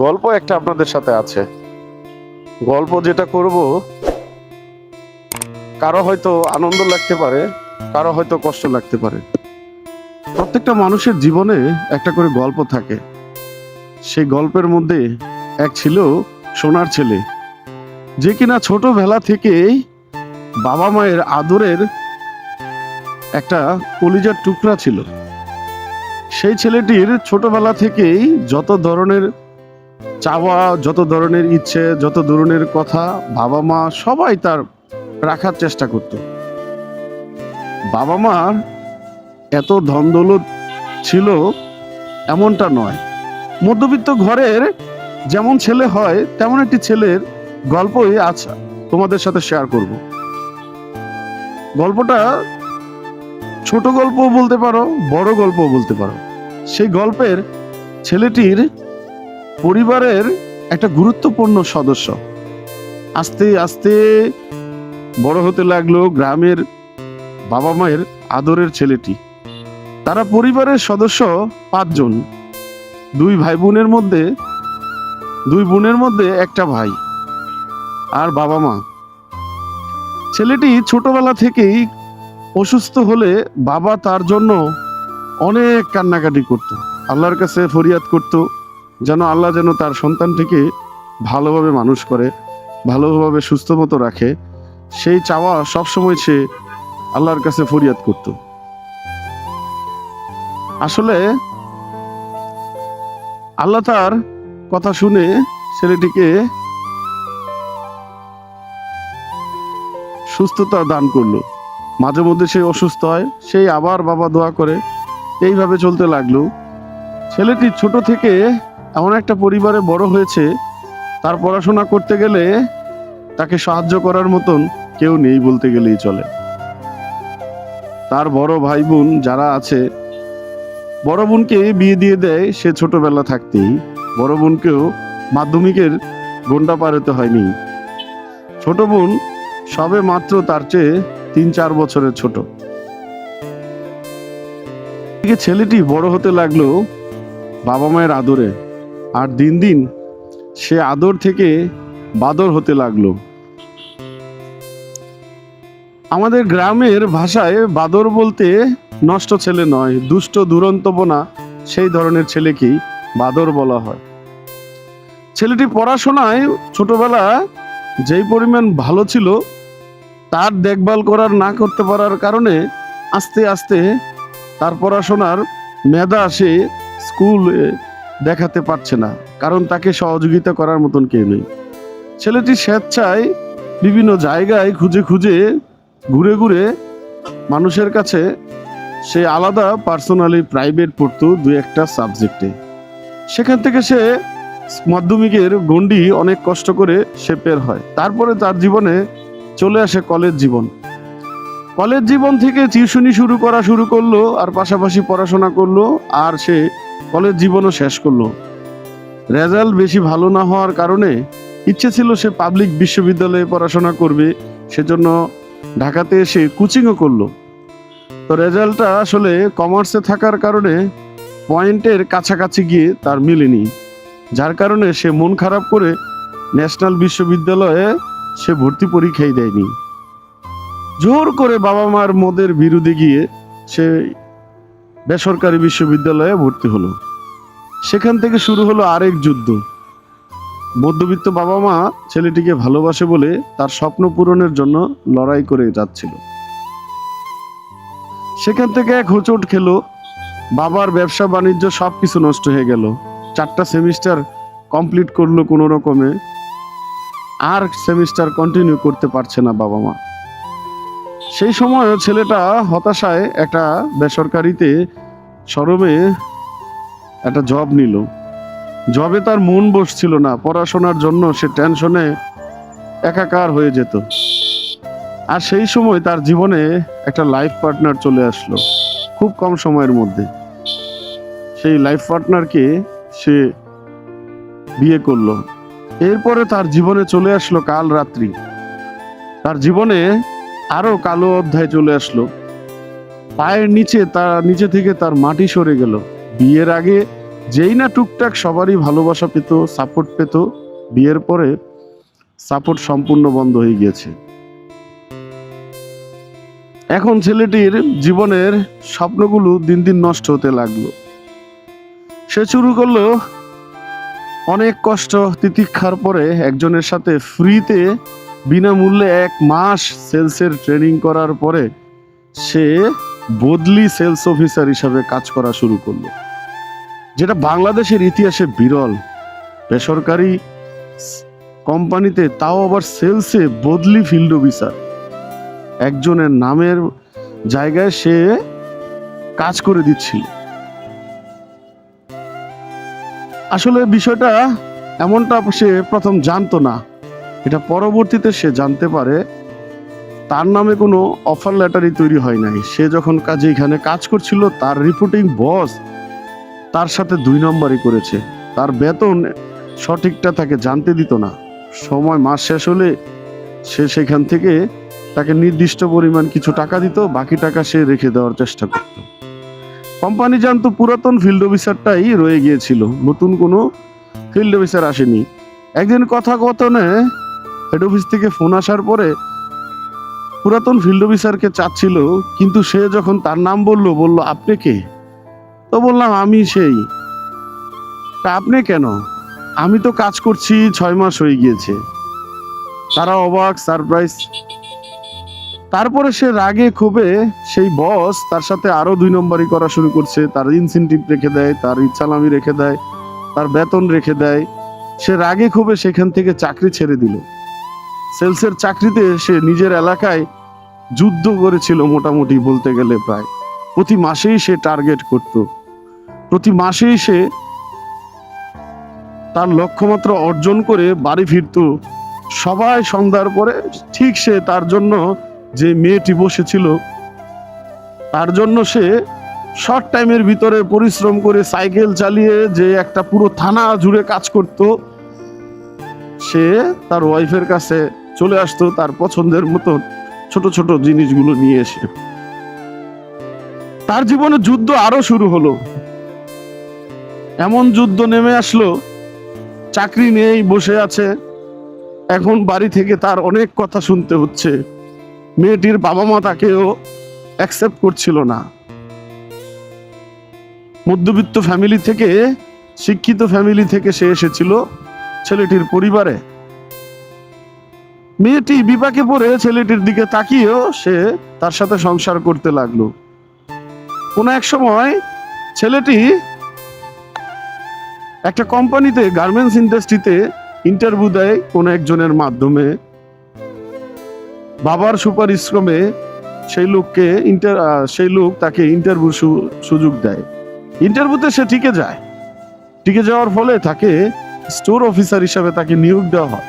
গল্প একটা আপনাদের সাথে আছে। গল্প যেটা করব, কারো হয়তো আনন্দ লাগতে পারে, কারো হয়তো কষ্ট লাগতে পারে। প্রত্যেকটা মানুষের জীবনে একটা করে গল্প থাকে। সেই গল্পের মধ্যে এক ছিল সোনার ছেলে, যে কিনা ছোটবেলা থেকেই বাবা মায়ের আদরের একটা কলিজার টুকরা ছিল। সেই ছেলেটির ছোটবেলা থেকেই যত ধরনের চাওয়া, যত ধরনের ইচ্ছে, যত ধরনের কথা বাবা মা সবাই তার রাখার চেষ্টা করত। বাবা মার এত ধন দৌলত ছিল এমনটা নয়। মধ্যবিত্ত ঘরের যেমন ছেলে হয় তেমন একটি ছেলের গল্পই আজ তোমাদের সাথে শেয়ার করব। গল্পটা ছোট গল্পও বলতে পারো, বড় গল্পও বলতে পারো। সেই গল্পের ছেলেটির পরিবারের একটা গুরুত্বপূর্ণ সদস্য আস্তে আস্তে বড় হতে লাগলো। গ্রামের বাবা মায়ের আদরের ছেলেটি। তারা পরিবারের সদস্য 5 জন। 2 ভাই বোনের মধ্যে 2 বোনের মধ্যে একটা ভাই আর বাবা মা। ছেলেটি ছোটবেলা থেকেই অসুস্থ হলে বাবা তার জন্য অনেক কান্নাকাটি করত, আল্লাহর কাছে ফরিয়াদ করত যেন আল্লাহ যেন তার সন্তানটিকে ভালোভাবে মানুষ করে, ভালোভাবে সুস্থ মতো রাখে। সেই চাওয়া সবসময় সে আল্লাহর কাছে ফরিয়াদ করত। আসলে আল্লাহ তার কথা শুনে ছেলেটিকে সুস্থতা দান করলো। মাঝে মধ্যে সে অসুস্থ হয়, সেই আবার বাবা দোয়া করে, এইভাবে চলতে লাগলো। ছেলেটি ছোট থেকে এমন একটা পরিবারে বড় হয়েছে, তার পড়াশোনা করতে গেলে তাকে সাহায্য করার মতন কেউ নেই বলতে গেলেই চলে। তার বড় ভাই বোন যারা আছে, বড় বোনকে বিয়ে দিয়ে দেয় সে ছোটবেলা থাকতেই। বড় বোনকেও মাধ্যমিকের গণ্ডা পার হতে হয়নি। ছোট বোন সবে মাত্র তার চেয়ে 3-4 বছরের ছোট। ছেলেটি বড় হতে লাগলো বাবা মায়ের আদরে, আর দিন দিন সে আদর থেকে বাদর হতে লাগলো। আমাদের গ্রামের ভাষায় বাদর বলতে নষ্ট ছেলে নয়, দুষ্ট দুরন্তপনা সেই ধরনের ছেলেকেই বাদর বলা হয়। ছেলেটি পড়াশোনায় ছোটবেলা যেই পরিমাণ ভালো ছিল, তার দেখভাল করার না করতে পারার কারণে আস্তে আস্তে তার পড়াশোনার মেধা সে স্কুল দেখাতে পারছে না, কারণ তাকে সহযোগিতা করার মতন কেউ নেই। ছেলেটি স্বেচ্ছায় বিভিন্ন জায়গায় খুঁজে খুঁজে ঘুরে ঘুরে মানুষের কাছে সে আলাদা পার্সোনালি প্রাইভেট পড়তো 2-1টা সাবজেক্টে। সেখান থেকে সে মাধ্যমিকের গণ্ডি অনেক কষ্ট করে সে বের হয়। তারপরে তার জীবনে চলে আসে কলেজ জীবন। কলেজ জীবন থেকে টিউশনি শুরু করলো, আর পাশাপাশি পড়াশোনা করলো, আর সে কলেজ জীবনও শেষ করলো। রেজাল্ট বেশি ভালো না হওয়ার কারণে ইচ্ছে ছিল সে পাবলিক বিশ্ববিদ্যালয়ে পড়াশোনা করবে, সেজন্য ঢাকাতে এসে কোচিংও করলো। তো রেজাল্টটা আসলে কমার্সে থাকার কারণে পয়েন্টের কাছাকাছি গিয়ে তার মিলেনি, যার কারণে সে মন খারাপ করে ন্যাশনাল বিশ্ববিদ্যালয়ে সে ভর্তি পরীক্ষাই দেয়নি। জোর করে বাবা মার মদের বিরুদ্ধে গিয়ে সে বেসরকারি বিশ্ববিদ্যালয়ে ভর্তি হলো। সেখান থেকে শুরু হলো আরেক যুদ্ধ। মধ্যবিত্ত বাবা মা ছেলেটিকে ভালোবাসে বলে তার স্বপ্ন পূরণের জন্য লড়াই করে যাচ্ছিল। সেখান থেকে এক হোঁচট খেলো, বাবার ব্যবসা বাণিজ্য সবকিছু নষ্ট হয়ে গেল। 4টা সেমিস্টার কমপ্লিট করলো কোনো রকমে, আর সেমিস্টার কন্টিনিউ করতে পারছে না বাবা মা। সেই সময়ও ছেলেটা হতাশায় একটা বেসরকারিতে শোরুমে একটা জব নিল। জবে তার মন বসছিল না, পড়াশোনার জন্য সে টেনশনে একাকার হয়ে যেত। আর সেই সময় তার জীবনে একটা লাইফ পার্টনার চলে আসলো খুব কম সময়ের মধ্যে। সেই লাইফ পার্টনারকে সে বিয়ে করলো। এরপরে তার জীবনে চলে আসলো কাল রাত্রি। তার জীবনে আরো কালো অধ্যায় চলে আসলো। পায়ের নিচে থেকে তার মাটি সরে গেল। বিয়ের আগে যেই না টুকটাক সবারই ভালোবাসা পেত, সাপোর্ট পেত, বিয়ের পরে সাপোর্ট সম্পূর্ণ বন্ধ হয়ে গিয়েছে। এখন ছেলেটির জীবনের স্বপ্নগুলো দিন দিন নষ্ট হতে লাগলো। সে শুরু করলো অনেক কষ্ট তিতিক্ষার পরে একজনের সাথে ফ্রিতে বিনামূল্যে 1 মাস সেলসের ট্রেনিং করার পরে সে বদলি সেলস অফিসার হিসাবে কাজ করা শুরু করলো, যেটা বাংলাদেশের ইতিহাসে বিরল। বেসরকারি কোম্পানিতে, তাও আবার সেলসে বদলি ফিল্ড অফিসার, একজনের নামের জায়গায় সে কাজ করে দিচ্ছিল। আসলে বিষয়টা এমনটা সে প্রথম জানতো না, এটা পরবর্তীতে সে জানতে পারে। তার নামে কোনো অফার লেটারই তৈরি হয় নাই। সে যখন এখানে কাজ করছিল, তার রিপোর্টিং বস তার সাথে 2 নম্বরই করেছে। তার বেতন সঠিকটা তাকে জানতে দিত না। সময় মাস শেষ হলে সে সেখান থেকে তাকে নির্দিষ্ট পরিমাণ কিছু টাকা দিত, বাকি টাকা সে রেখে দেওয়ার চেষ্টা করত। কোম্পানি জানতো পুরাতন ফিল্ড অফিসারটাই রয়ে গিয়েছিল, নতুন কোনো ফিল্ড অফিসার আসেনি। একদিন কথনে হেড অফিস থেকে ফোন আসার পরে পুরাতন ফিল্ড অফিসারকে চাচ্ছিল, কিন্তু সে যখন তার নাম বলল আপনি কে? তো বললাম আমি সেই। তা আপনি কেন? আমি তো কাজ করছি 6 মাস হয়ে গিয়েছে। তারা অবাক, সারপ্রাইজ। তারপরে সে রাগে ক্ষোভে সেই বস তার সাথে আরো 2 নম্বরই করা শুরু করছে। তার ইনসেনটিভ রেখে দেয়, তার ইচ্ছালামি রেখে দেয়, তার বেতন রেখে দেয়। সে রাগে ক্ষোভে সেখান থেকে চাকরি ছেড়ে দিল। সেলসের চাকরিতে সে নিজের এলাকায় যুদ্ধ করেছিল, মোটামুটি বলতে গেলে প্রায় প্রতি মাসেই সে টার্গেট করত। প্রতি মাসেই সে তার লক্ষ্যমাত্রা অর্জন করে বাড়ি ফিরত। সবাই সন্ধ্যার পরে ঠিক সে তার জন্য যে মেয়েটি বসেছিল তার জন্য সে শর্ট টাইমের ভিতরে পরিশ্রম করে সাইকেল চালিয়ে যে একটা পুরো থানা জুড়ে কাজ করত, সে তার ওয়াইফের কাছে চলে আসতো তার পছন্দের মতো ছোট ছোট জিনিসগুলো নিয়ে এসে। তার জীবনে যুদ্ধ আরো শুরু হলো। এমন যুদ্ধ নেমে আসলো, চাকরি নেই, বসে আছে। এখন বাড়ি থেকে তার অনেক কথা শুনতে হচ্ছে। মেয়েটির বাবা মা তাকেও অ্যাকসেপ্ট করছিল না। মধ্যবিত্ত ফ্যামিলি থেকে, শিক্ষিত ফ্যামিলি থেকে সে এসেছিল ছেলেটির পরিবারে। মেয়েটি বিপাকে পড়ে ছেলেটির দিকে তাকিয়েও সে তার সাথে সংসার করতে লাগলো। কোনো এক সময় ছেলেটি একটা কোম্পানিতে, গার্মেন্টস ইন্ডাস্ট্রিতে ইন্টারভিউ দেয় কোনো একজনের মাধ্যমে। বাবার সুপারিশ ক্রমে সেই লোক তাকে ইন্টারভিউ সুযোগ দেয়। ইন্টারভিউতে সে টিকে যায়। টিকে যাওয়ার ফলে তাকে স্টোর অফিসার হিসাবে তাকে নিয়োগ দেওয়া হয়।